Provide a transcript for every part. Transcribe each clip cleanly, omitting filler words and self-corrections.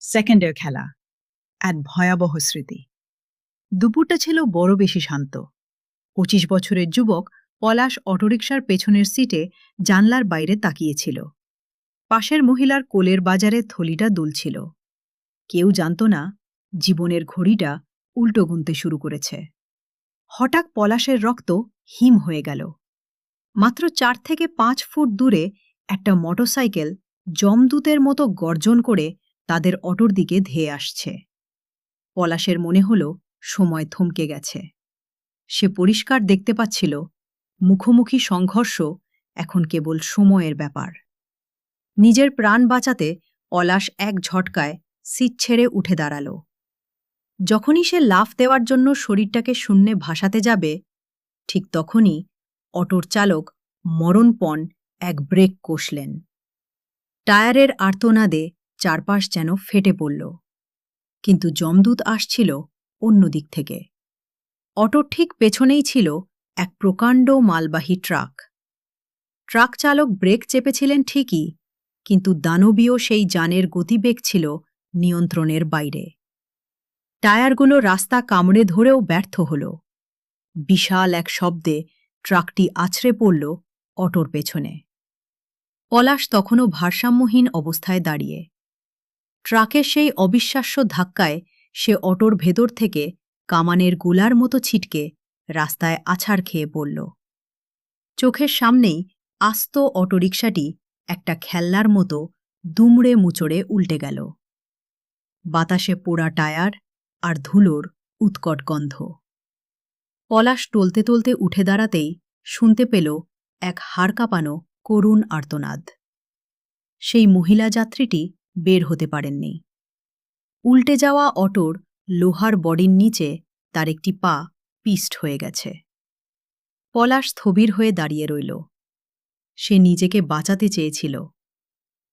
সেকেন্ডের খেলা, এক ভয়াবহ স্মৃতি। দুপুরটা ছিল বড় বেশি শান্ত। ২৫ বছরের যুবক পলাশ অটোরিকশার পেছনের সিটে জানলার বাইরে তাকিয়েছিল। পাশের মহিলার কোলের বাজারে থলিটা দুলছিল। কেউ জানত না জীবনের ঘড়িটা উল্টো গুনতে শুরু করেছে। হঠাৎ পলাশের রক্ত হিম হয়ে গেল। মাত্র ৪ থেকে ৫ ফুট দূরে একটা মোটরসাইকেল যমদূতের মতো গর্জন করে তাদের অটোর দিকে ধেয়ে আসছে। পলাশের মনে হল সময় থমকে গেছে। সে পরিষ্কার দেখতে পাচ্ছিল মুখোমুখি সংঘর্ষ এখন কেবল সময়ের ব্যাপার। নিজের প্রাণ বাঁচাতে পলাশ এক ঝটকায় সিট ছেড়ে উঠে দাঁড়াল। যখনই সে লাফ দেওয়ার জন্য শরীরটাকে শূন্যে ভাসাতে যাবে, ঠিক তখনই অটোর চালক মরণপণ এক ব্রেক কষলেন। টায়ারের আর্তনাদে চারপাশ যেন ফেটে পড়ল। কিন্তু যমদূত আসছিল অন্য দিক থেকে। অটোর ঠিক পেছনেই ছিল এক প্রকাণ্ড মালবাহী ট্রাক। ট্রাক চালক ব্রেক চেপেছিলেন ঠিকই, কিন্তু দানবীয় সেই যানের গতিবেগ ছিল নিয়ন্ত্রণের বাইরে। টায়ারগুলো রাস্তা কামড়ে ধরেও ব্যর্থ হল। বিশাল এক শব্দে ট্রাকটি আছড়ে পড়ল অটোর পেছনে। পলাশ তখনও ভারসাম্যহীন অবস্থায় দাঁড়িয়ে। ট্রাকের সেই অবিশ্বাস্য ধাক্কায় সে অটোর ভেতর থেকে কামানের গোলার মতো ছিটকে রাস্তায় আছাড় খেয়ে পড়ল। চোখের সামনেই আস্ত অটোরিকশাটি একটা খেলনার মতো দুমড়ে মুচড়ে উল্টে গেল। বাতাসে পোড়া টায়ার আর ধুলোর উৎকট গন্ধ। পলাশ টলতে টলতে উঠে দাঁড়াতেই শুনতে পেল এক হাড় কাঁপানো করুণ আর্তনাদ। সেই মহিলা যাত্রীটি বের হতে পারেননি। উল্টে যাওয়া অটোর লোহার বডির নিচে তার একটি পা পিস্ট হয়ে গেছে। পলাশ স্থবির হয়ে দাঁড়িয়ে রইল। সে নিজেকে বাঁচাতে চেয়েছিল,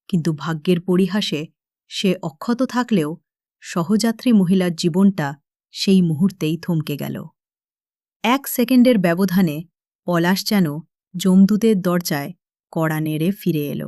কিন্তু ভাগ্যের পরিহাসে সে অক্ষত থাকলেও সহযাত্রী মহিলার জীবনটা সেই মুহূর্তেই থমকে গেল। ১ সেকেন্ডের ব্যবধানে পলাশ যেন যমদূতের দরজায় কড়া নেড়ে ফিরে এল।